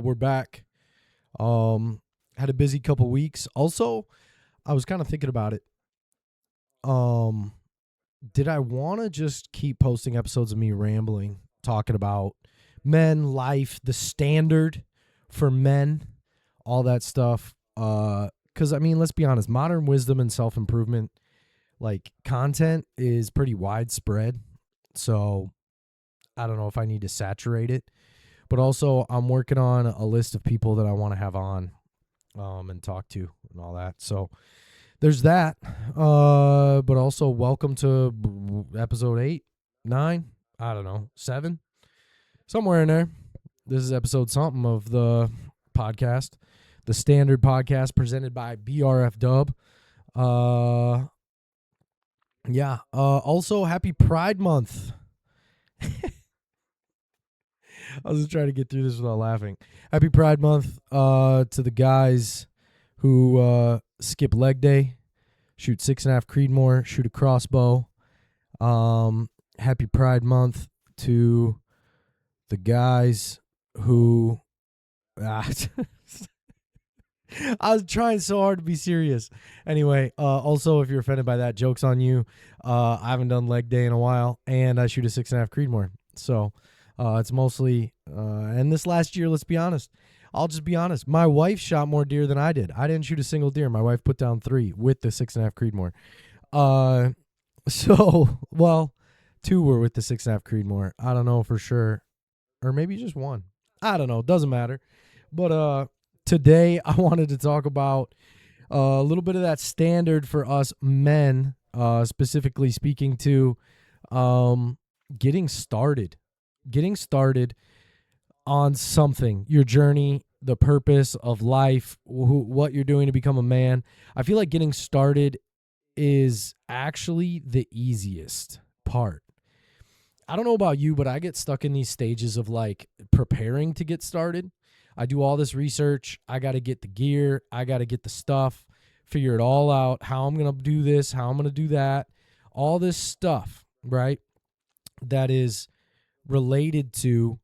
We're back. Had a busy couple weeks. Also, I was kind of thinking about it. Um, did I want to just keep posting episodes of me rambling, talking about men, life, the standard for men, all that stuff? Because I mean, let's be honest, modern wisdom and self-improvement, like content, is pretty widespread. So I don't know if I need to saturate it. But also, I'm working on a list of people that I want to have on and talk to and all that. So there's that. But also, welcome to episode 8, 9, I don't know, 7, somewhere in there. This is episode something of the podcast, the standard podcast presented by BRFW. Yeah. Also, happy Pride Month. I was just trying to get through this without laughing. Happy Pride Month to the guys who skip leg day, shoot 6.5 Creedmoor, shoot a crossbow. Happy Pride Month to the guys who... I was trying so hard to be serious. Anyway, also, if you're offended by that, joke's on you. I haven't done leg day in a while, and I shoot a 6.5 Creedmoor. So... it's mostly, and this last year, let's be honest, I'll just be honest. My wife shot more deer than I did. I didn't shoot a single deer. My wife put down 3 with the 6.5 Creedmoor. Well, 2 were with the 6.5 Creedmoor. I don't know for sure. Or maybe just 1. I don't know. Doesn't matter. But today I wanted to talk about a little bit of that standard for us men, specifically speaking to getting started on something, your journey, the purpose of life, what you're doing to become a man. I feel like getting started is actually the easiest part. I don't know about you, but I get stuck in these stages of like preparing to get started. I do all this research. I got to get the gear. I got to get the stuff, figure it all out, how I'm going to do this, how I'm going to do that, all this stuff, right? That is related to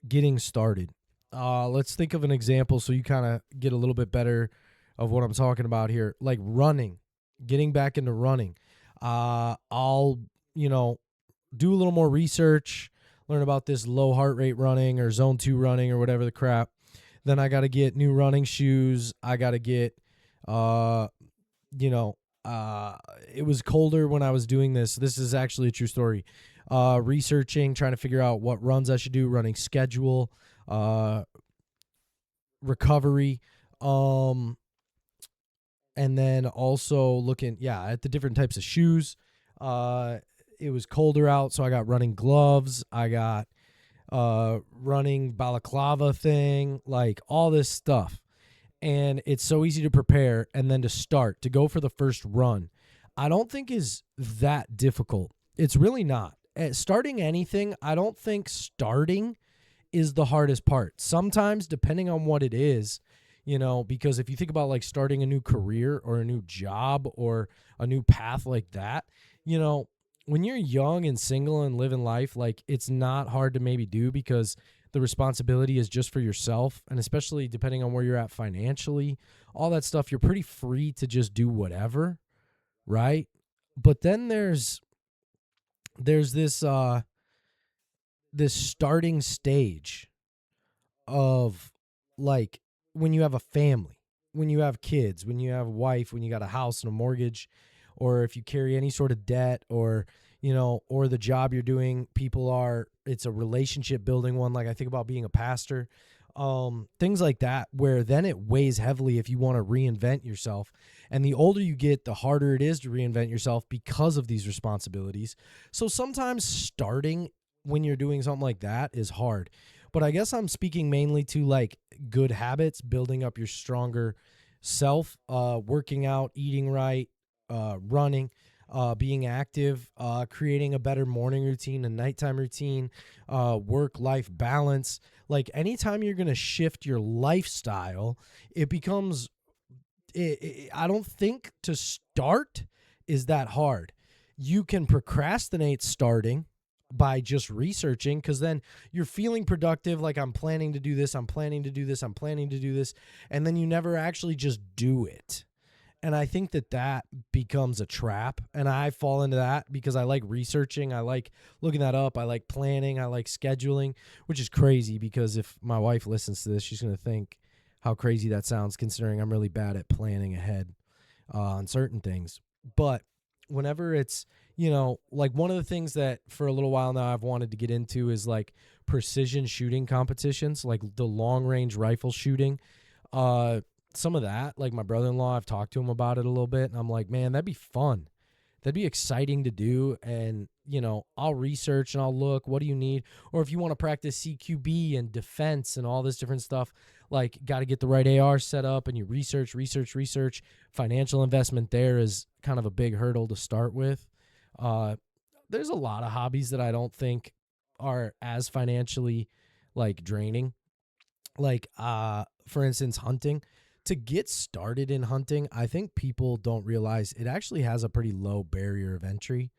getting started. Let's think of an example so you kind of get a little bit better of what I'm talking about here. Like running, getting back into running. I'll do a little more research, learn about this low heart rate running or zone 2 running or whatever the crap. Then I got to get new running shoes. I got to get it was colder when I was doing this. This is actually a true story. Researching, trying to figure out what runs I should do, running schedule, recovery, and then also looking, at the different types of shoes. It was colder out, so I got running gloves. I got running balaclava thing, like all this stuff. And it's so easy to prepare and then to start, to go for the first run. I don't think is that difficult. It's really not. Starting anything, I don't think starting is the hardest part. Sometimes, depending on what it is, because if you think about like starting a new career or a new job or a new path like that, when you're young and single and living life, like it's not hard to maybe do because the responsibility is just for yourself, and especially depending on where you're at financially, all that stuff, you're pretty free to just do whatever, right? But then there's this this starting stage of like when you have a family, when you have kids, when you have a wife, when you got a house and a mortgage, or if you carry any sort of debt or or the job you're doing, it's a relationship building one. Like I think about being a pastor, things like that, where then it weighs heavily if you want to reinvent yourself. And the older you get, the harder it is to reinvent yourself because of these responsibilities. So sometimes starting when you're doing something like that is hard. But I guess I'm speaking mainly to like good habits, building up your stronger self, working out, eating right, running, being active, creating a better morning routine, a nighttime routine, work-life balance. Like anytime you're going to shift your lifestyle, it becomes, I don't think to start is that hard. You can procrastinate starting by just researching, because then you're feeling productive, like I'm planning to do this, I'm planning to do this, I'm planning to do this, and then you never actually just do it. And I think that becomes a trap, and I fall into that because I like researching, I like looking that up, I like planning, I like scheduling, which is crazy because if my wife listens to this, she's going to think how crazy that sounds, considering I'm really bad at planning ahead on certain things. But whenever it's, like one of the things that for a little while now I've wanted to get into is like precision shooting competitions, like the long range rifle shooting. Some of that, like my brother-in-law, I've talked to him about it a little bit, and I'm like, man, that'd be fun. That'd be exciting to do. And, I'll research and I'll look, what do you need? Or if you want to practice CQB and defense and all this different stuff, like got to get the right AR set up, and you research. Financial investment there is kind of a big hurdle to start with. There's a lot of hobbies that I don't think are as financially like draining. Like, for instance, hunting. To get started in hunting, I think people don't realize it actually has a pretty low barrier of entry.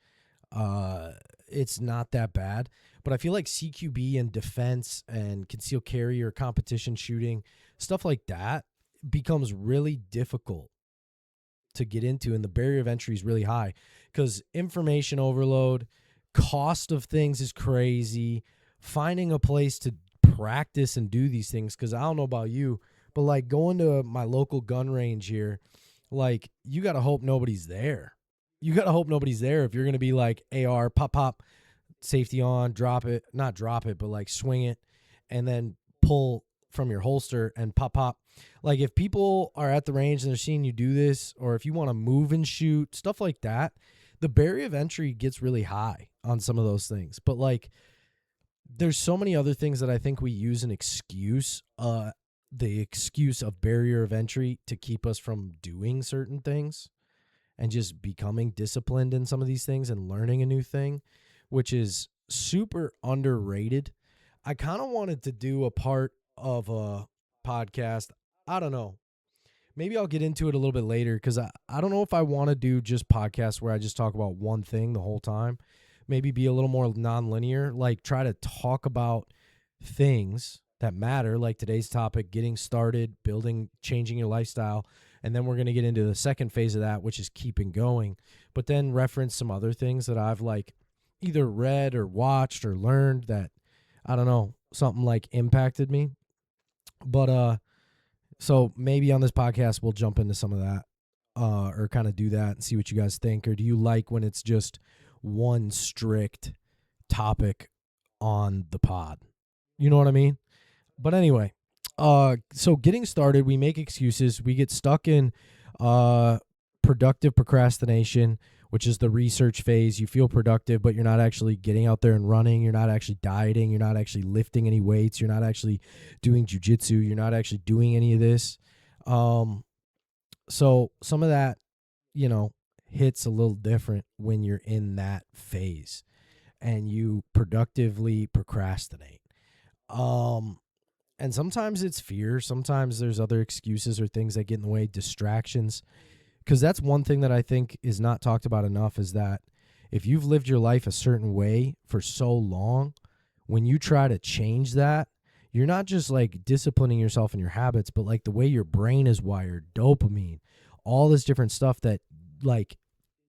It's not that bad, but I feel like CQB and defense and concealed carry or competition shooting, stuff like that, becomes really difficult to get into, and the barrier of entry is really high because information overload, cost of things is crazy. Finding a place to practice and do these things, because I don't know about you, but like going to my local gun range here, like you got to hope nobody's there. You got to hope nobody's there if you're going to be like AR, pop, pop, safety on, drop it, not drop it, but like swing it and then pull from your holster and pop, pop. Like if people are at the range and they're seeing you do this, or if you want to move and shoot, stuff like that, the barrier of entry gets really high on some of those things. But like there's so many other things that I think we use an excuse, the excuse of barrier of entry to keep us from doing certain things and just becoming disciplined in some of these things and learning a new thing, which is super underrated. I kind of wanted to do a part of a podcast. I don't know. Maybe I'll get into it a little bit later because I don't know if I want to do just podcasts where I just talk about one thing the whole time. Maybe be a little more nonlinear, like try to talk about things that matter, like today's topic, getting started, building, changing your lifestyle. And then we're going to get into the second phase of that, which is keeping going. But then reference some other things that I've like either read or watched or learned that, I don't know, something like impacted me. But so maybe on this podcast, we'll jump into some of that or kind of do that and see what you guys think. Or do you like when it's just one strict topic on the pod? You know what I mean? But anyway, so getting started, we make excuses. We get stuck in productive procrastination, which is the research phase. You feel productive, but you're not actually getting out there and running. You're not actually dieting. You're not actually lifting any weights. You're not actually doing jujitsu. You're not actually doing any of this. So some of that, hits a little different when you're in that phase and you productively procrastinate. And sometimes it's fear. Sometimes there's other excuses or things that get in the way, distractions. Because that's one thing that I think is not talked about enough is that if you've lived your life a certain way for so long, when you try to change that, you're not just like disciplining yourself in your habits, but like the way your brain is wired, dopamine, all this different stuff that like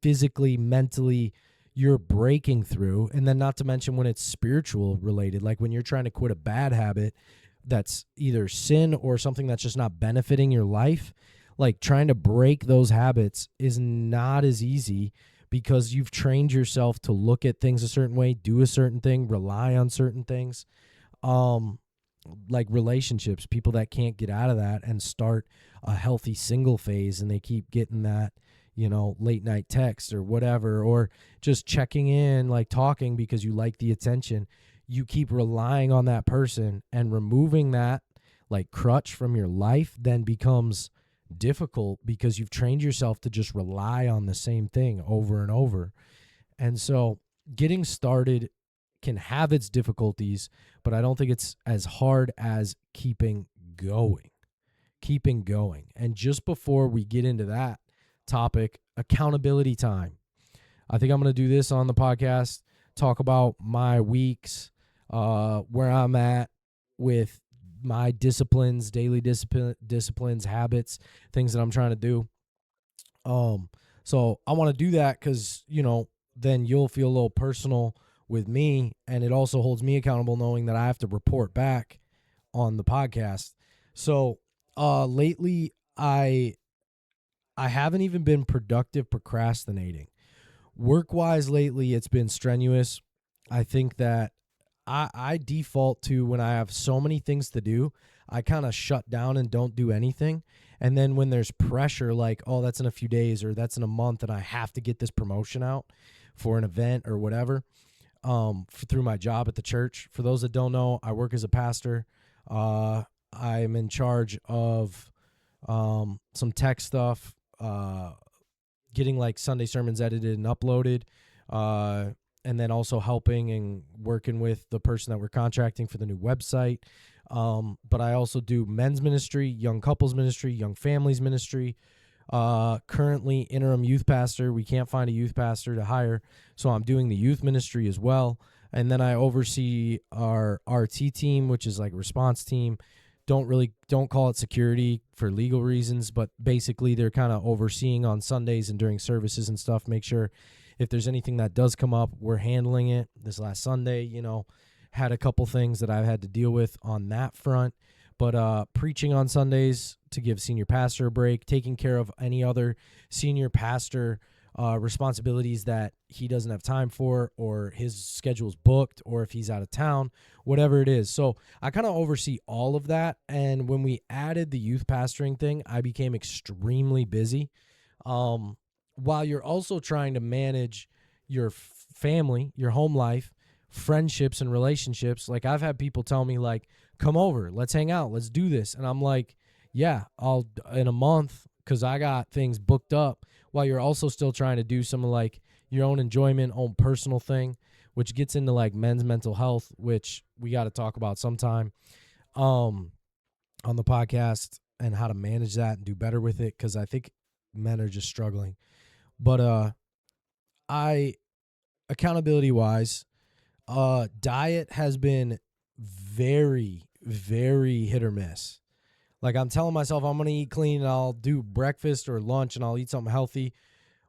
physically, mentally, you're breaking through. And then not to mention when it's spiritual related, like when you're trying to quit a bad habit that's either sin or something that's just not benefiting your life, like trying to break those habits is not as easy because you've trained yourself to look at things a certain way, do a certain thing, rely on certain things. Like relationships, people that can't get out of that and start a healthy single phase and they keep getting that, late night text or whatever, or just checking in, like talking because you like the attention. You keep relying on that person, and removing that like crutch from your life then becomes difficult because you've trained yourself to just rely on the same thing over and over. And so getting started can have its difficulties, but I don't think it's as hard as keeping going. And just before we get into that topic, accountability time. I think I'm going to do this on the podcast, talk about my weeks, where I'm at with my disciplines, daily disciplines, habits, things that I'm trying to do. So I want to do that because, then you'll feel a little personal with me, and it also holds me accountable knowing that I have to report back on the podcast. So lately I haven't even been productive procrastinating. Work wise lately, it's been strenuous. I think that I default to when I have so many things to do, I kind of shut down and don't do anything. And then when there's pressure, like, oh, that's in a few days or that's in a month and I have to get this promotion out for an event or whatever, through my job at the church. For those that don't know, I work as a pastor. I'm in charge of some tech stuff, getting like Sunday sermons edited and uploaded, uh, and then also helping and working with the person that we're contracting for the new website. But I also do men's ministry, young couples ministry, young families ministry. Currently interim youth pastor. We can't find a youth pastor to hire, so I'm doing the youth ministry as well. And then I oversee our RT team, which is like a response team. Don't call it security for legal reasons, but basically they're kind of overseeing on Sundays and during services and stuff. Make sure if there's anything that does come up, we're handling it. This last Sunday, had a couple things that I've had to deal with on that front. But preaching on Sundays to give senior pastor a break, taking care of any other senior pastor responsibilities that he doesn't have time for, or his schedule's booked, or if he's out of town, whatever it is. So I kind of oversee all of that. And when we added the youth pastoring thing, I became extremely busy. While you're also trying to manage your family, your home life, friendships and relationships. Like I've had people tell me like, come over, let's hang out, let's do this. And I'm like, yeah, I'll in a month, because I got things booked up, while you're also still trying to do some of like your own enjoyment, own personal thing, which gets into like men's mental health, which we got to talk about sometime on the podcast, and how to manage that and do better with it, because I think men are just struggling. But I accountability wise, diet has been very, very hit or miss. Like I'm telling myself I'm going to eat clean and I'll do breakfast or lunch and I'll eat something healthy.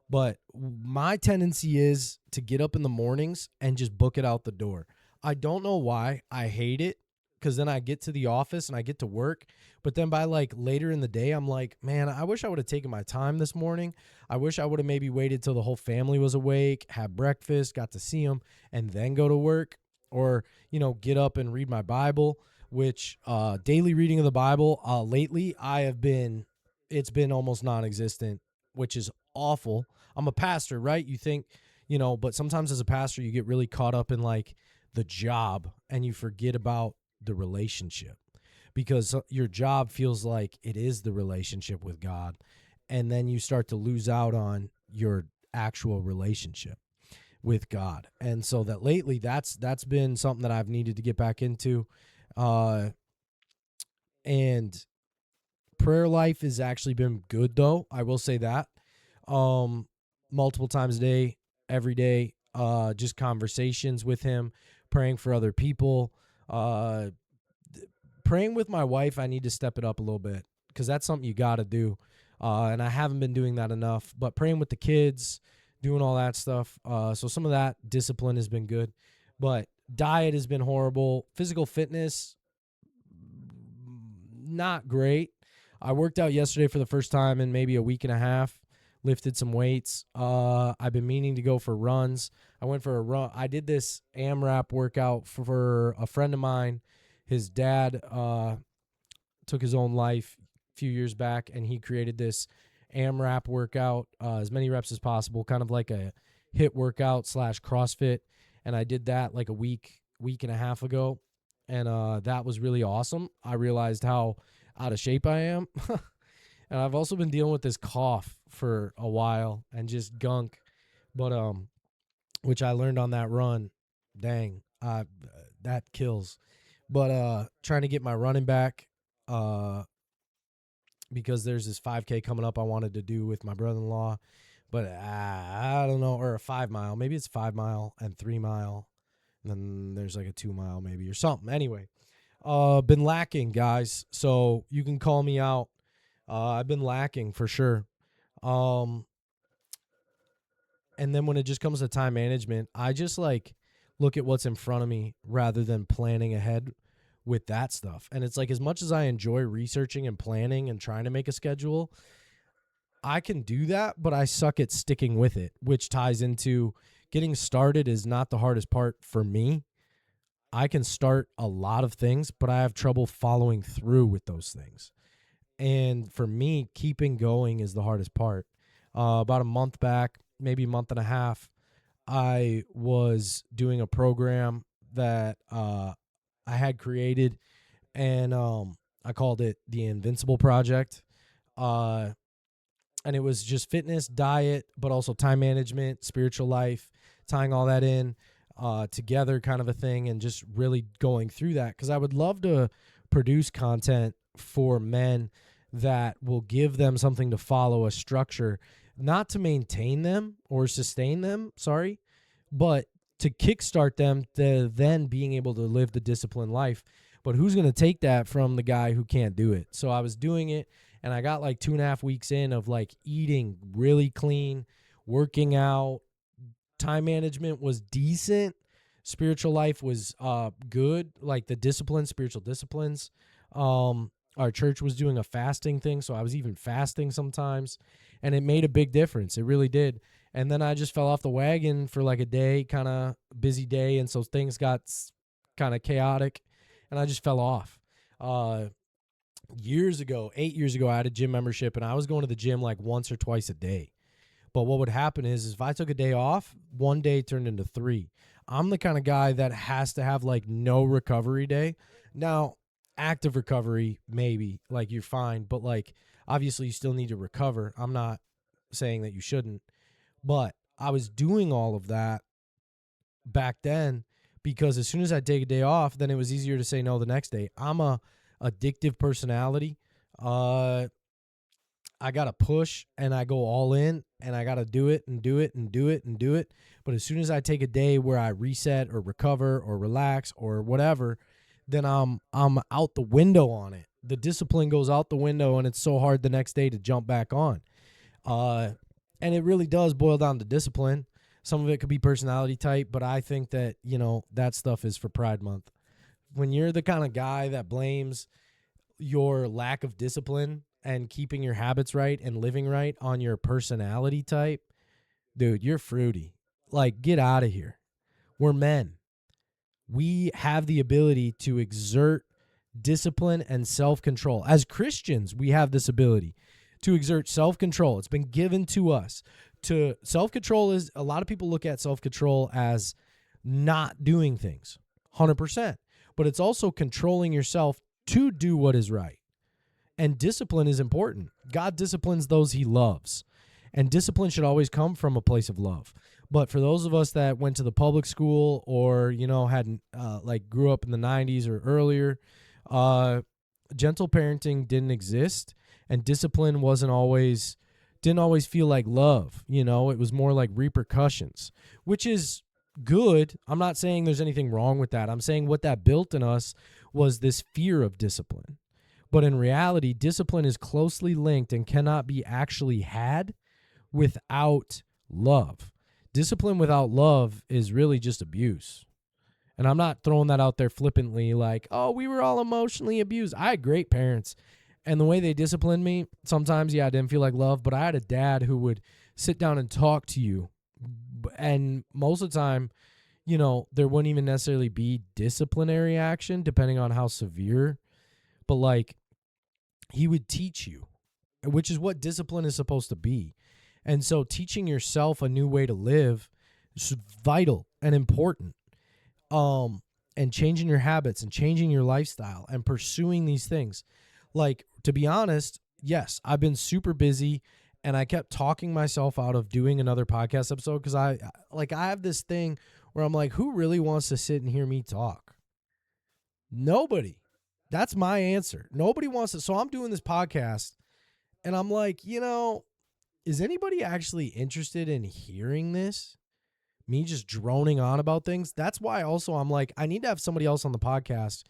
But my tendency is to get up in the mornings and just book it out the door. I don't know why. I hate it, because then I get to the office and I get to work. But then by like later in the day, I'm like, man, I wish I would have taken my time this morning. I wish I would have maybe waited till the whole family was awake, had breakfast, got to see them, and then go to work. Or, get up and read my Bible, which daily reading of the Bible, lately it's been almost non-existent, which is awful. I'm a pastor, right? You think, but sometimes as a pastor, you get really caught up in like the job and you forget about the relationship, because your job feels like it is the relationship with God. And then you start to lose out on your actual relationship with God. And so that lately that's been something that I've needed to get back into. And prayer life has actually been good, though. I will say that. Multiple times a day, every day, just conversations with him, praying for other people, praying with my wife. I need to step it up a little bit, because that's something you got to do. And I haven't been doing that enough, but praying with the kids, doing all that stuff. So some of that discipline has been good, but diet has been horrible. Physical fitness, not great. I worked out yesterday for the first time in maybe a week and a half, lifted some weights. I've been meaning to go for runs. I went for a run. I did this AMRAP workout for a friend of mine. His dad took his own life a few years back, and he created this AMRAP workout, as many reps as possible, kind of like a HIIT workout / CrossFit. And I did that like a week and a half ago, and that was really awesome. I realized how out of shape I am. And I've also been dealing with this cough for a while and just gunk, but which I learned on that run. Dang, that kills. But trying to get my running back, because there's this 5K coming up I wanted to do with my brother-in-law. but I don't know, or a 5 mile. Maybe it's 5 mile and 3 mile. And then there's like a 2 mile maybe or something. Anyway, been lacking, guys. So you can call me out. I've been lacking for sure. Um, and then when it just comes to time management, I just like look at what's in front of me rather than planning ahead with that stuff. And it's like, as much as I enjoy researching and planning and trying to make a schedule, I can do that, but I suck at sticking with it, which ties into getting started is not the hardest part for me. I can start a lot of things, but I have trouble following through with those things. And for me, keeping going is the hardest part. About a month back, maybe a month and a half, I was doing a program that I had created, and I called it the Invincible Project. Uh, and it was just fitness, diet, but also time management, spiritual life, tying all that in together, kind of a thing, and just really going through that, because I would love to produce content for men that will give them something to follow, a structure, not to maintain them or sustain them, sorry, but to kickstart them to then being able to live the disciplined life. But who's going to take that from the guy who can't do it? So I was doing it, and I got like 2.5 weeks in of like eating really clean, working out. Time management was decent. Spiritual life was good, like the disciplines, spiritual disciplines. Our church was doing a fasting thing, so I was even fasting sometimes, and it made a big difference. It really did. And then I just fell off the wagon for like a day, kind of busy day, and so things got kind of chaotic, and I just fell off. Years ago, 8 years ago, I had a gym membership, and I was going to the gym like once or twice a day. But what would happen is if I took a day off, one day turned into three. I'm the kind of guy that has to have like no recovery day. Now, active recovery, maybe, like you're fine, but like obviously you still need to recover. I'm not saying that you shouldn't, but I was doing all of that back then because as soon as I take a day off, then it was easier to say no the next day. I'm a addictive personality. I got to push and I go all in and I got to do it and do it and do it and do it. But as soon as I take a day where I reset or recover or relax or whatever, then I'm out the window on it. The discipline goes out the window, and it's so hard the next day to jump back on. And it really does boil down to discipline. Some of it could be personality type, but I think that, that stuff is for Pride Month. When you're the kind of guy that blames your lack of discipline and keeping your habits right and living right on your personality type, dude, you're fruity. Like, get out of here. We're men. We have the ability to exert discipline and self-control. As Christians, we have this ability to exert self-control. It's been given to us. To self-control is, a lot of people look at self-control as not doing things 100%, but it's also controlling yourself to do what is right. And discipline is important. God disciplines those he loves. And discipline should always come from a place of love. But for those of us that went to the public school or, had like grew up in the 90s or earlier, gentle parenting didn't exist, and discipline didn't always feel like love. It was more like repercussions, which is good. I'm not saying there's anything wrong with that. I'm saying what that built in us was this fear of discipline. But in reality, discipline is closely linked and cannot be actually had without love. Discipline without love is really just abuse. And I'm not throwing that out there flippantly like, oh, we were all emotionally abused. I had great parents. And the way they disciplined me, sometimes, I didn't feel like love, but I had a dad who would sit down and talk to you. And most of the time, there wouldn't even necessarily be disciplinary action, depending on how severe. But like, he would teach you, which is what discipline is supposed to be. And so teaching yourself a new way to live is vital and important. And changing your habits and changing your lifestyle and pursuing these things. Like, to be honest, yes, I've been super busy, and I kept talking myself out of doing another podcast episode because I have this thing where I'm like, who really wants to sit and hear me talk? Nobody. That's my answer. Nobody wants to. So I'm doing this podcast, and I'm like, is anybody actually interested in hearing this? Me just droning on about things. That's why also I'm like, I need to have somebody else on the podcast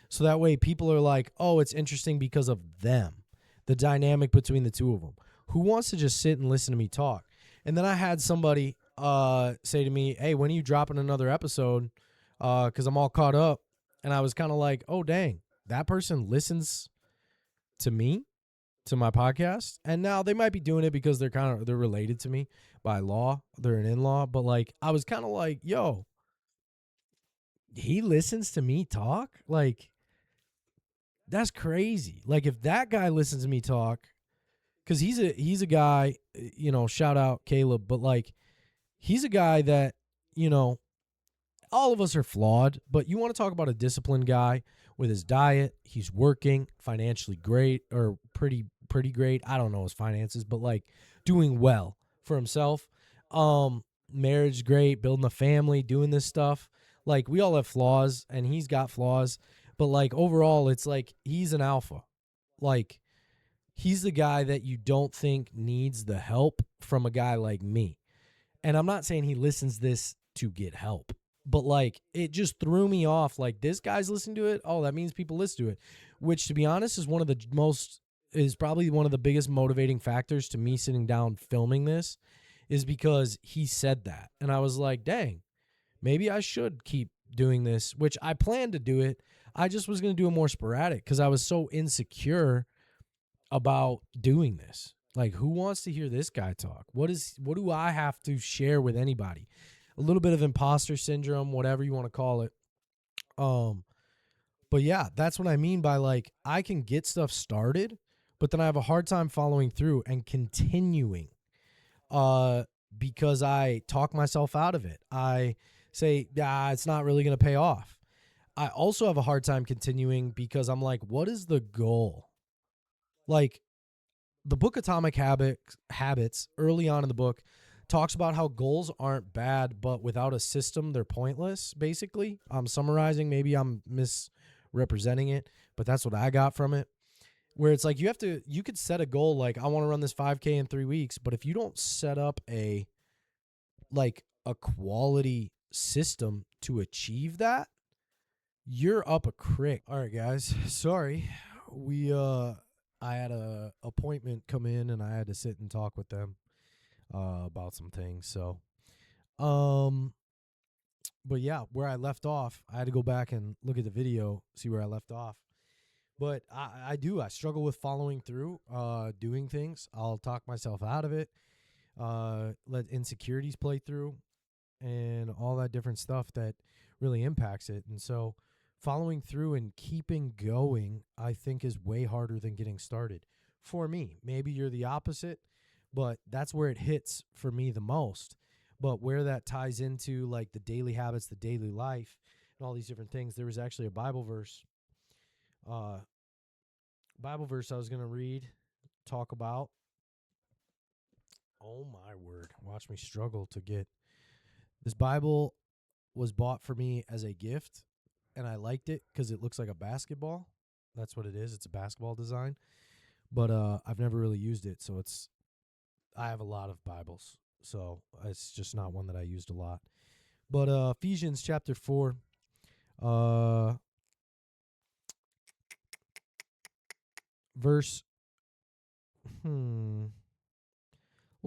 so that way people are like, oh, it's interesting because of them, the dynamic between the two of them. Who wants to just sit and listen to me talk? And then I had somebody say to me, hey, when are you dropping another episode? Because I'm all caught up. And I was kind of like, oh, dang, that person listens to me, to my podcast. And now they might be doing it because they're related to me by law. They're an in-law. But like, I was kind of like, yo, he listens to me talk? Like, that's crazy. Like, if that guy listens to me talk, because he's a guy, shout out Caleb, but like, he's a guy that, you know, all of us are flawed, but you want to talk about a disciplined guy with his diet. He's working, financially great, or pretty great. I don't know his finances, but like doing well for himself. Marriage great, building a family, doing this stuff. Like, we all have flaws, and he's got flaws, but like overall, it's like he's an alpha. Like, he's the guy that you don't think needs the help from a guy like me. And I'm not saying he listens this to get help, but like, it just threw me off. Like, this guy's listening to it. Oh, that means people listen to it, which, to be honest, is probably one of the biggest motivating factors to me sitting down filming this, is because he said that. And I was like, dang, maybe I should keep doing this, which I plan to do it. I just was going to do it more sporadic because I was so insecure about doing this. Like, who wants to hear this guy talk? What do I have to share with anybody? A little bit of imposter syndrome, whatever you want to call it. But yeah, that's what I mean by, like, I can get stuff started, but then I have a hard time following through and continuing. Because I talk myself out of it. I say, it's not really going to pay off. I also have a hard time continuing because I'm like, what is the goal? Like, the book Atomic Habits, early on in the book, talks about how goals aren't bad, but without a system, they're pointless, basically. I'm summarizing. Maybe I'm misrepresenting it, but that's what I got from it. Where it's like, you could set a goal like, I want to run this 5K in 3 weeks, but if you don't set up a quality system to achieve that, you're up a creek. All right, guys. Sorry. I had a appointment come in and I had to sit and talk with them about some things. So, but yeah, where I left off, I had to go back and look at the video, see where I left off. But I struggle with following through, doing things. I'll talk myself out of it, let insecurities play through, and all that different stuff that really impacts it. And so following through and keeping going, I think, is way harder than getting started for me. Maybe you're the opposite, but that's where it hits for me the most. But where that ties into like the daily habits, the daily life, and all these different things, there was actually a Bible verse I was going to read, talk about. Oh my word. Watch me struggle to get this Bible. Was bought for me as a gift, and I liked it because it looks like a basketball. That's what it is. It's a basketball design. But I've never really used it, so I have a lot of Bibles, so it's just not one that I used a lot. But Ephesians chapter 4, verse, we'll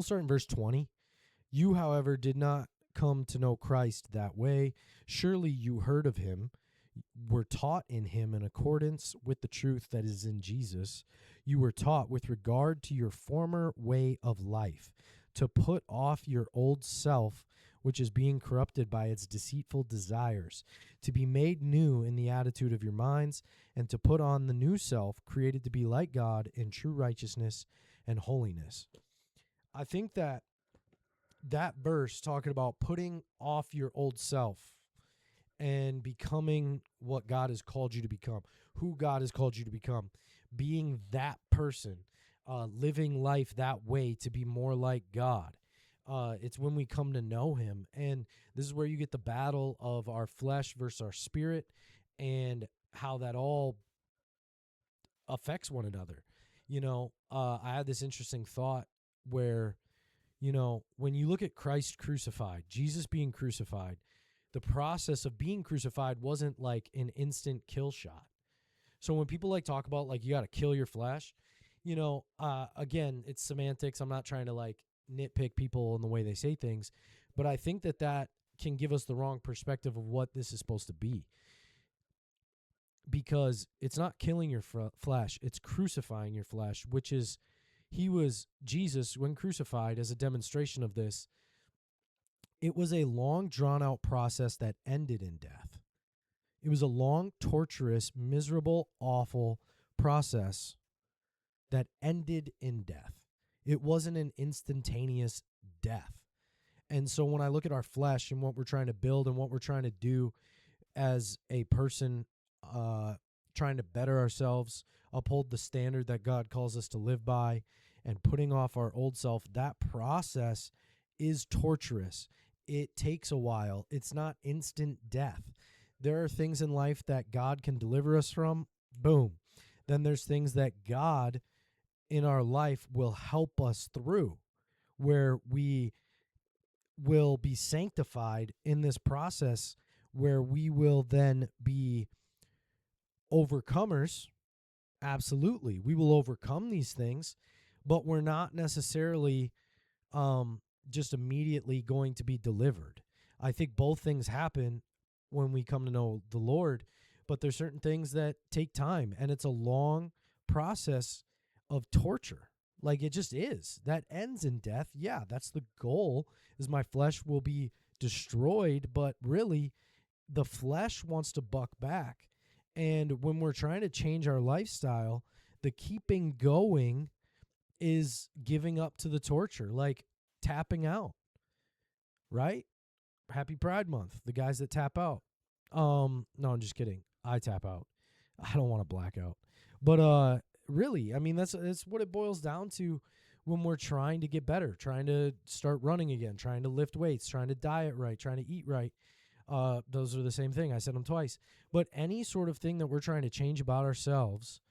start in verse 20. You, however, did not come to know Christ that way. Surely you heard of him, were taught in him in accordance with the truth that is in Jesus. You were taught with regard to your former way of life, to put off your old self, which is being corrupted by its deceitful desires, to be made new in the attitude of your minds, and to put on the new self, created to be like God in true righteousness and holiness. I think that verse talking about putting off your old self and becoming what God has called you to become, who God has called you to become, being that person, living life that way to be more like God. It's when we come to know him. And this is where you get the battle of our flesh versus our spirit and how that all affects one another. I had this interesting thought where, when you look at Christ crucified, Jesus being crucified, the process of being crucified wasn't like an instant kill shot. So when people like talk about like you got to kill your flesh, again, it's semantics. I'm not trying to like nitpick people in the way they say things, but I think that can give us the wrong perspective of what this is supposed to be. Because it's not killing your flesh, it's crucifying your flesh, which is, Jesus, when crucified, as a demonstration of this, it was a long, drawn-out process that ended in death. It was a long, torturous, miserable, awful process that ended in death. It wasn't an instantaneous death. And so when I look at our flesh and what we're trying to build and what we're trying to do as a person, trying to better ourselves, uphold the standard that God calls us to live by, and putting off our old self, that process is torturous. It takes a while. It's not instant death. There are things in life that God can deliver us from. Boom. Then there's things that God in our life will help us through, where we will be sanctified in this process, where we will then be overcomers. Absolutely. We will overcome these things, but we're not necessarily just immediately going to be delivered. I think both things happen when we come to know the Lord, but there's certain things that take time, and it's a long process of torture. Like, it just is. That ends in death. Yeah, that's the goal, is my flesh will be destroyed, but really the flesh wants to buck back. And when we're trying to change our lifestyle, the keeping going is giving up to the torture, like tapping out, right? Happy Pride Month, the guys that tap out. No, I'm just kidding. I tap out. I don't want to black out. But really, I mean, that's what it boils down to when we're trying to get better, trying to start running again, trying to lift weights, trying to diet right, trying to eat right. Those are the same thing. I said them twice. But any sort of thing that we're trying to change about ourselves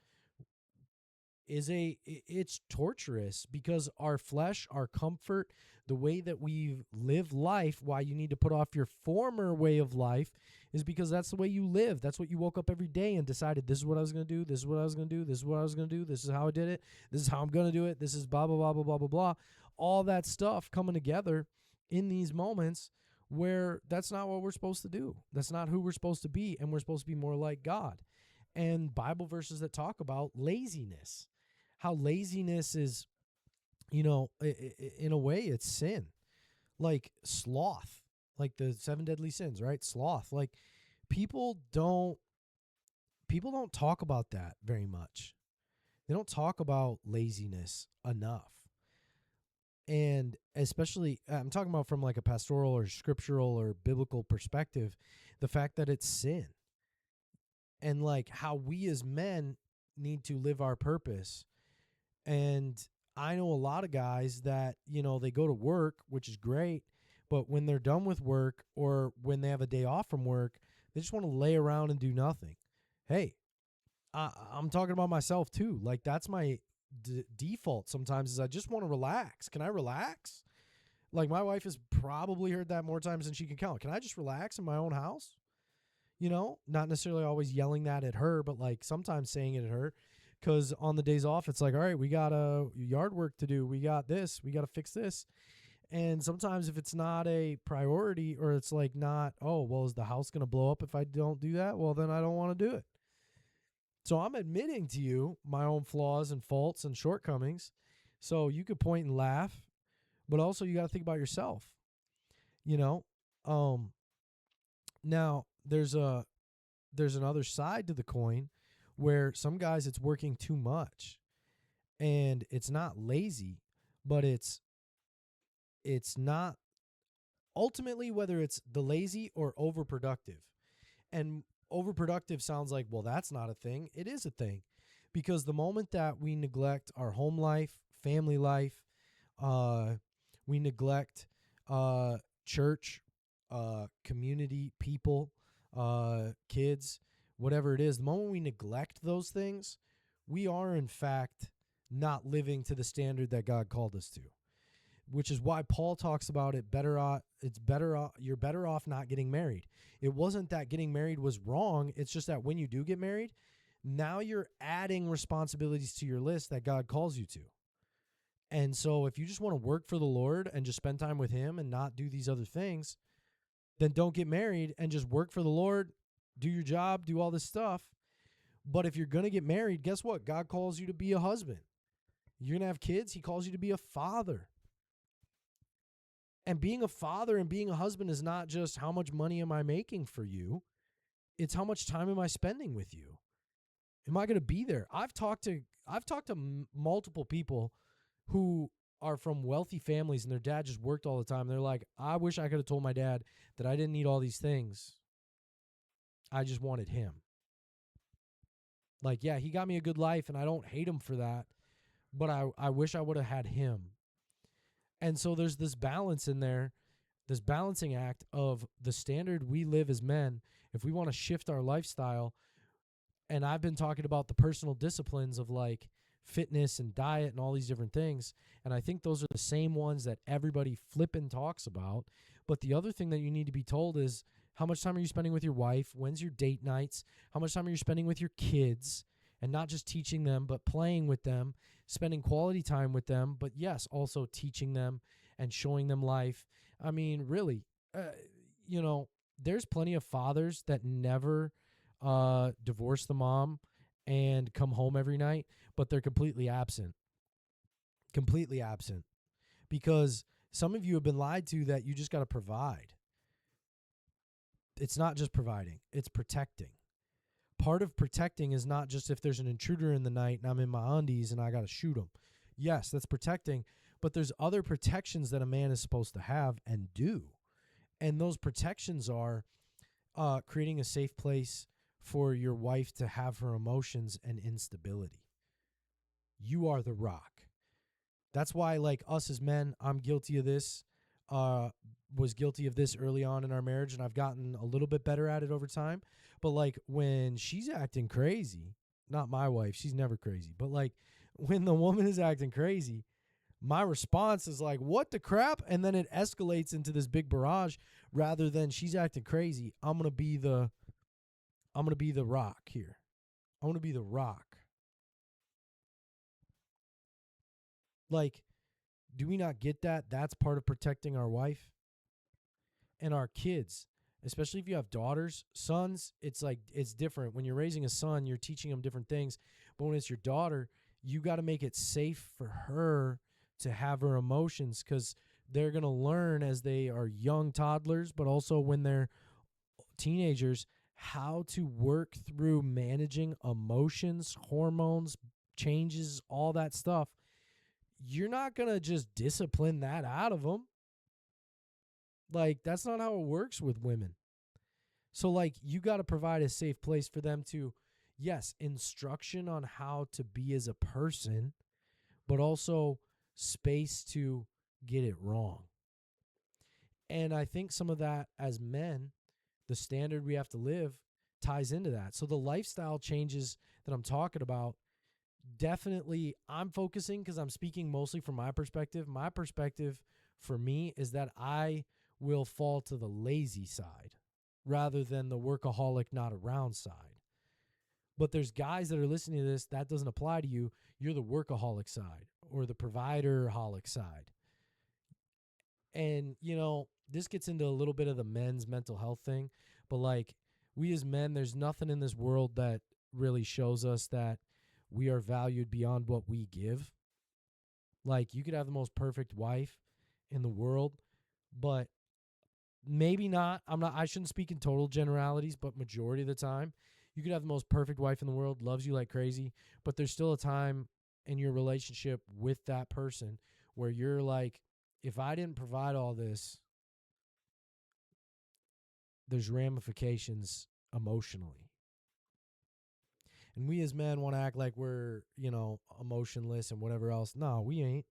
it's torturous, because our flesh, our comfort, the way that we live life, why you need to put off your former way of life is because that's the way you live. That's what you woke up every day and decided, this is what I was going to do, this is what I was going to do, this is what I was going to do, this is how I did it, this is how I'm going to do it, this is blah, blah, blah, blah, blah, blah, blah. All that stuff coming together in these moments where that's not what we're supposed to do. That's not who we're supposed to be, and we're supposed to be more like God. And Bible verses that talk about laziness, how laziness is, in a way, it's sin. Like sloth, like the 7 deadly sins, right? Sloth. Like people don't talk about that very much. They don't talk about laziness enough. And especially, I'm talking about from like a pastoral or scriptural or biblical perspective, the fact that it's sin. And like how we as men need to live our purpose. And I know a lot of guys that, they go to work, which is great, but when they're done with work or when they have a day off from work, they just want to lay around and do nothing. Hey, I'm talking about myself too. Like, that's my default sometimes, is I just want to relax. Can I relax? Like, my wife has probably heard that more times than she can count. Can I just relax in my own house? Not necessarily always yelling that at her, but like sometimes saying it at her. Because on the days off, it's like, all right, we got yard work to do. We got this. We got to fix this. And sometimes if it's not a priority, or it's like not, oh, well, is the house going to blow up if I don't do that? Well, then I don't want to do it. So I'm admitting to you my own flaws and faults and shortcomings. So you could point and laugh, but also you got to think about yourself. Now there's another side to the coin, where some guys, it's working too much, and it's not lazy, but it's not ultimately, whether it's the lazy or overproductive. And overproductive sounds like, well, that's not a thing. It is a thing, because the moment that we neglect our home life, family life, we neglect church, community, people, kids, whatever it is, the moment we neglect those things, we are in fact not living to the standard that God called us to. which is why Paul talks about it better off, you're better off not getting married. It wasn't that getting married was wrong. It's just that when you do get married, now you're adding responsibilities to your list that God calls you to. And so if you just want to work for the Lord and just spend time with him and not do these other things, then don't get married and just work for the Lord, do your job, do all this stuff. But if you're going to get married, guess what? God calls you to be a husband. You're going to have kids. He calls you to be a father. And being a father and being a husband is not just how much money am I making for you. It's how much time am I spending with you? Am I going to be there? I've talked to multiple people who are from wealthy families and their dad just worked all the time. They're like, I wish I could have told my dad that I didn't need all these things. I just wanted him. Like, yeah, he got me a good life and I don't hate him for that, but I wish I would have had him. And so there's this balance in there, this balancing act of the standard we live as men. If we want to shift our lifestyle, and I've been talking about the personal disciplines of like fitness and diet and all these different things, and I think those are the same ones that everybody flippin' talks about. But the other thing that you need to be told is, how much time are you spending with your wife? When's your date nights? How much time are you spending with your kids? And not just teaching them, but playing with them, spending quality time with them, but yes, also teaching them and showing them life. I mean, really, there's plenty of fathers that never divorce the mom and come home every night, but they're completely absent. Completely absent. Because some of you have been lied to that you just got to provide. It's not just providing, it's protecting. Part of protecting is not just if there's an intruder in the night and I'm in my undies and I got to shoot them. Yes, that's protecting, but there's other protections that a man is supposed to have and do. And those protections are creating a safe place for your wife to have her emotions and instability. You are the rock. That's why, like us as men, I'm guilty of this, was guilty of this early on in our marriage, and I've gotten a little bit better at it over time. But like when she's acting crazy, not my wife, she's never crazy, but like when the woman is acting crazy, my response is like, what the crap? And then it escalates into this big barrage rather than she's acting crazy. I'm going to be the rock here. I want to be the rock. Like, do we not get that? That's part of protecting our wife and our kids, especially if you have daughters. Sons, it's like, it's different. When you're raising a son, you're teaching them different things. But when it's your daughter, you got to make it safe for her to have her emotions, because they're going to learn as they are young toddlers, but also when they're teenagers, how to work through managing emotions, hormones, changes, all that stuff. You're not going to just discipline that out of them. Like, that's not how it works with women. So, like, you got to provide a safe place for them to, yes, instruction on how to be as a person, but also space to get it wrong. And I think some of that as men, the standard we have to live ties into that. So the lifestyle changes that I'm talking about, definitely I'm focusing, because I'm speaking mostly from my perspective. My perspective for me is that I will fall to the lazy side rather than the workaholic not around side. But there's guys that are listening to this, that doesn't apply to you. You're the workaholic side or the provider-holic side. And, this gets into a little bit of the men's mental health thing. But, like, we as men, there's nothing in this world that really shows us that we are valued beyond what we give. Like, you could have the most perfect wife in the world, but maybe not. I shouldn't speak in total generalities, but majority of the time, you could have the most perfect wife in the world, loves you like crazy, but there's still a time in your relationship with that person where you're like, if I didn't provide all this, there's ramifications emotionally. And we as men want to act like we're, emotionless and whatever else. No, we ain't.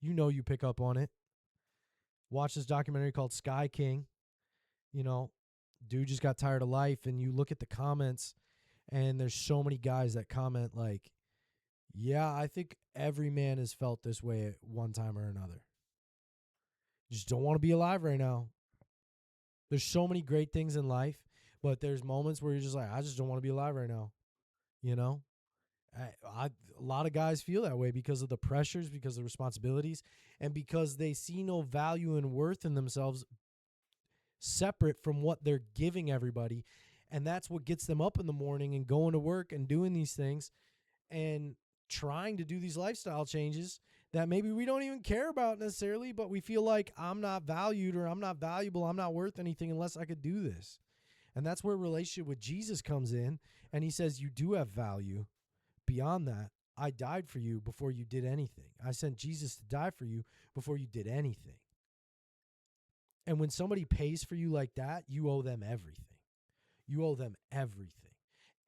You pick up on it. Watch this documentary called Sky King. Dude just got tired of life, and you look at the comments, and there's so many guys that comment like, yeah, I think every man has felt this way at one time or another. Just don't want to be alive right now. There's so many great things in life, but there's moments where you're just like, I just don't want to be alive right now. You know, a lot of guys feel that way because of the pressures, because of the responsibilities, and because they see no value and worth in themselves separate from what they're giving everybody. And that's what gets them up in the morning and going to work and doing these things and trying to do these lifestyle changes that maybe we don't even care about necessarily, but we feel like I'm not valued or I'm not valuable, I'm not worth anything unless I could do this. And that's where relationship with Jesus comes in. And he says, you do have value. Beyond that, I died for you before you did anything. I sent Jesus to die for you before you did anything. And when somebody pays for you like that, you owe them everything. You owe them everything.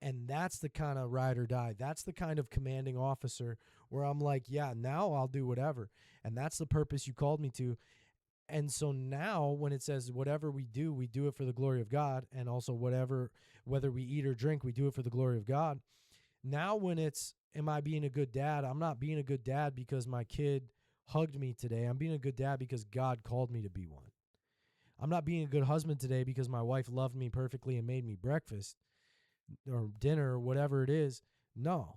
And that's the kind of ride or die. That's the kind of commanding officer where I'm like, yeah, now I'll do whatever. And that's the purpose you called me to. And so now when it says whatever we do it for the glory of God. And also whether we eat or drink, we do it for the glory of God. Now when it's, am I being a good dad? I'm not being a good dad because my kid hugged me today. I'm being a good dad because God called me to be one. I'm not being a good husband today because my wife loved me perfectly and made me breakfast or dinner or whatever it is. No.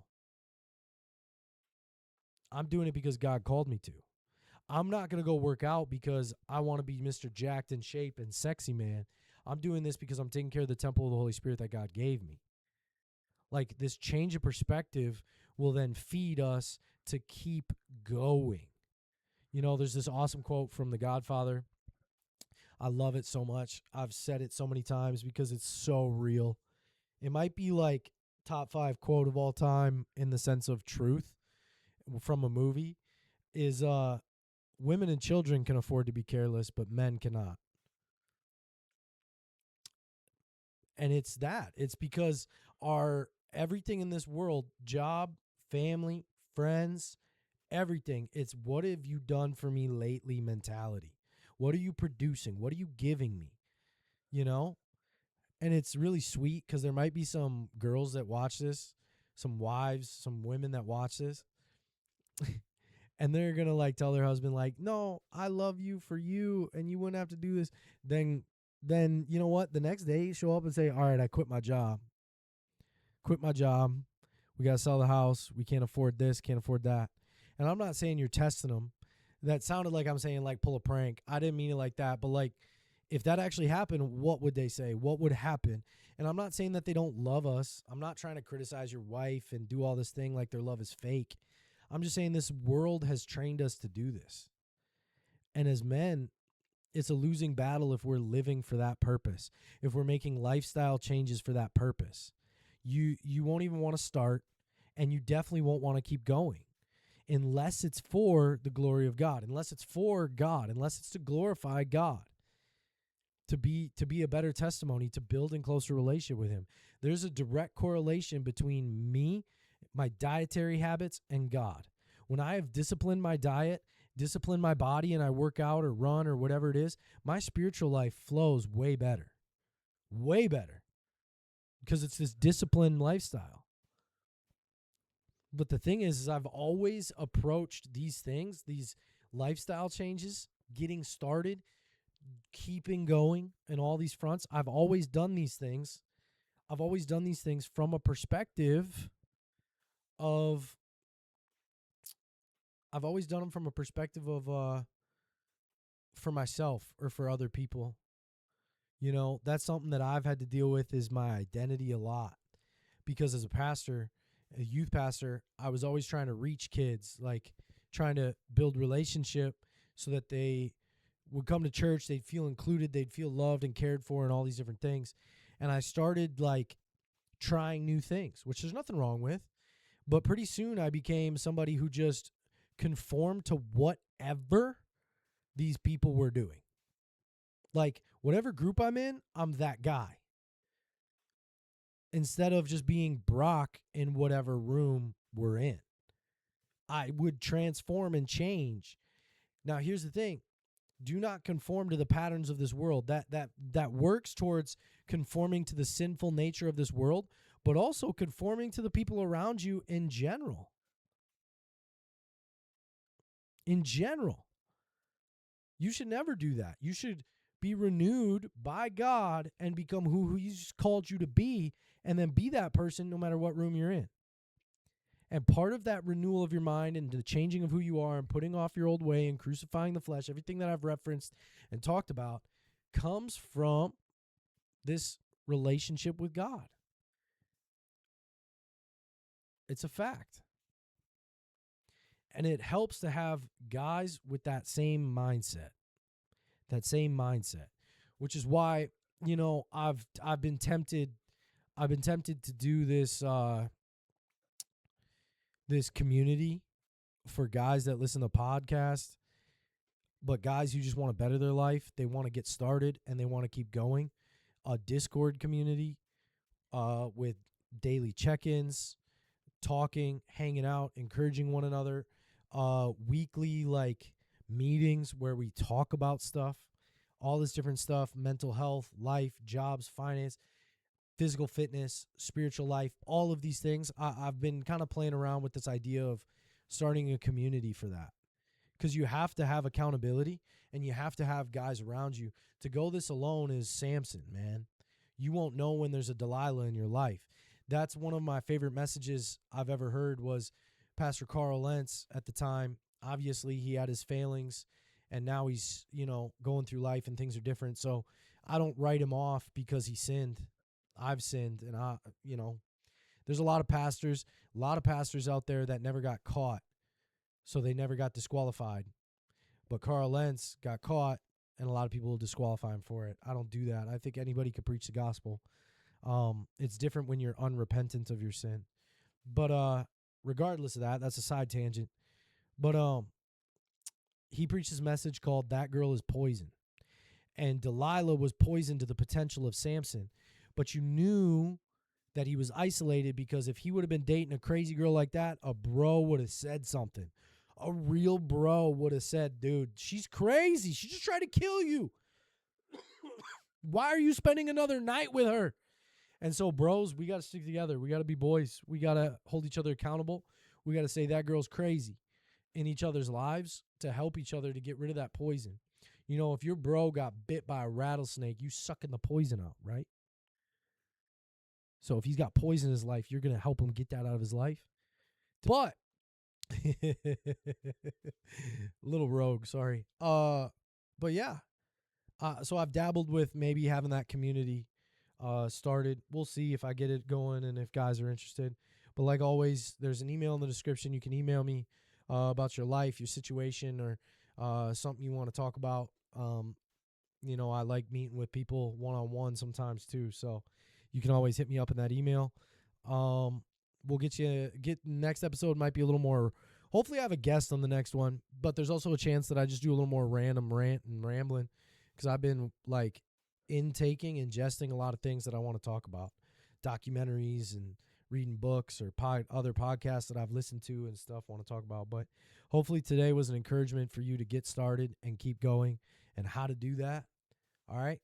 I'm doing it because God called me to. I'm not going to go work out because I want to be Mr. Jacked in shape and sexy man. I'm doing this because I'm taking care of the temple of the Holy Spirit that God gave me. Like this change of perspective will then feed us to keep going. You know, there's this awesome quote from The Godfather. I love it so much. I've said it so many times because it's so real. It might be like top 5 quote of all time in the sense of truth from a movie is women and children can afford to be careless, but men cannot. And it's that. It's because our everything in this world, job, family, friends, everything, it's what have you done for me lately mentality. What are you producing? What are you giving me? You know? And it's really sweet because there might be some girls that watch this, some wives, some women that watch this. And they're going to like tell their husband like, "No, I love you for you and you wouldn't have to do this." Then you know what? The next day show up and say, "All right, I quit my job. Quit my job. We got to sell the house. We can't afford this, can't afford that." And I'm not saying you're testing them. That sounded like I'm saying like pull a prank. I didn't mean it like that, but like if that actually happened, what would they say? What would happen? And I'm not saying that they don't love us. I'm not trying to criticize your wife and do all this thing like their love is fake. I'm just saying this world has trained us to do this. And as men, it's a losing battle if we're living for that purpose. If we're making lifestyle changes for that purpose. You won't even want to start, and you definitely won't want to keep going unless it's for the glory of God, unless it's for God, unless it's to glorify God. To be a better testimony, to build in closer relationship with him. There's a direct correlation between me, my dietary habits, and God. When I have disciplined my diet, disciplined my body, and I work out or run or whatever it is, my spiritual life flows way better. Way better. Because it's this disciplined lifestyle. But the thing is I've always approached these things, these lifestyle changes, getting started, keeping going in all these fronts. I've always done these things. I've always done these things from a perspective of I've always done them from a perspective of for myself or for other people. You know, that's something that I've had to deal with is my identity a lot. Because as a pastor, a youth pastor, I was always trying to reach kids, like trying to build relationship so that they would come to church, they'd feel included, they'd feel loved and cared for and all these different things. And I started like trying new things, which there's nothing wrong with. But pretty soon I became somebody who just conformed to whatever these people were doing. Like whatever group I'm in, I'm that guy. Instead of just being Brock in whatever room we're in, I would transform and change. Now, here's the thing. Do not conform to the patterns of this world. That works towards conforming to the sinful nature of this world, but also conforming to the people around you in general. In general. You should never do that. You should be renewed by God and become who He's called you to be, and then be that person no matter what room you're in. And part of that renewal of your mind and the changing of who you are and putting off your old way and crucifying the flesh, everything that I've referenced and talked about, comes from this relationship with God. It's a fact. And it helps to have guys with that same mindset. Which is why, I've been tempted to do this this community for guys that listen to podcasts, but guys who just want to better their life, they want to get started and they want to keep going. A Discord community with daily check-ins, talking, hanging out, encouraging one another, weekly meetings where we talk about stuff, all this different stuff, mental health, life, jobs, finance, physical fitness, spiritual life, all of these things. I've been kind of playing around with this idea of starting a community for that, because you have to have accountability and you have to have guys around you. To go this alone is Samson, man. You won't know when there's a Delilah in your life. That's one of my favorite messages I've ever heard was Pastor Carl Lentz at the time. Obviously, he had his failings, and now he's, going through life and things are different. So I don't write him off because he sinned. I've sinned, and there's a lot of pastors out there that never got caught, so they never got disqualified. But Carl Lentz got caught, and a lot of people will disqualify him for it. I don't do that. I think anybody could preach the gospel. It's different when you're unrepentant of your sin. But regardless of that, that's a side tangent. But he preached his message called "That Girl is Poison," and Delilah was poison to the potential of Samson. But you knew that he was isolated, because if he would have been dating a crazy girl like that, a bro would have said something. A real bro would have said, dude, she's crazy. She just tried to kill you. Why are you spending another night with her? And so, bros, we got to stick together. We got to be boys. We got to hold each other accountable. We got to say that girl's crazy in each other's lives to help each other to get rid of that poison. If your bro got bit by a rattlesnake, you sucking the poison out, right? So if he's got poison in his life, you're going to help him get that out of his life. But little rogue, sorry. But yeah. So I've dabbled with maybe having that community started. We'll see if I get it going and if guys are interested. But like always, there's an email in the description. You can email me about your life, your situation, or something you want to talk about. I like meeting with people one-on-one sometimes too. So you can always hit me up in that email. We'll get next episode might be a little more. Hopefully I have a guest on the next one, but there's also a chance that I just do a little more random rant and rambling, because I've been ingesting a lot of things that I want to talk about, documentaries and reading books or other podcasts that I've listened to and stuff I want to talk about. But hopefully today was an encouragement for you to get started and keep going and how to do that. All right.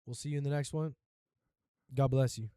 We'll see you in the next one. God bless you.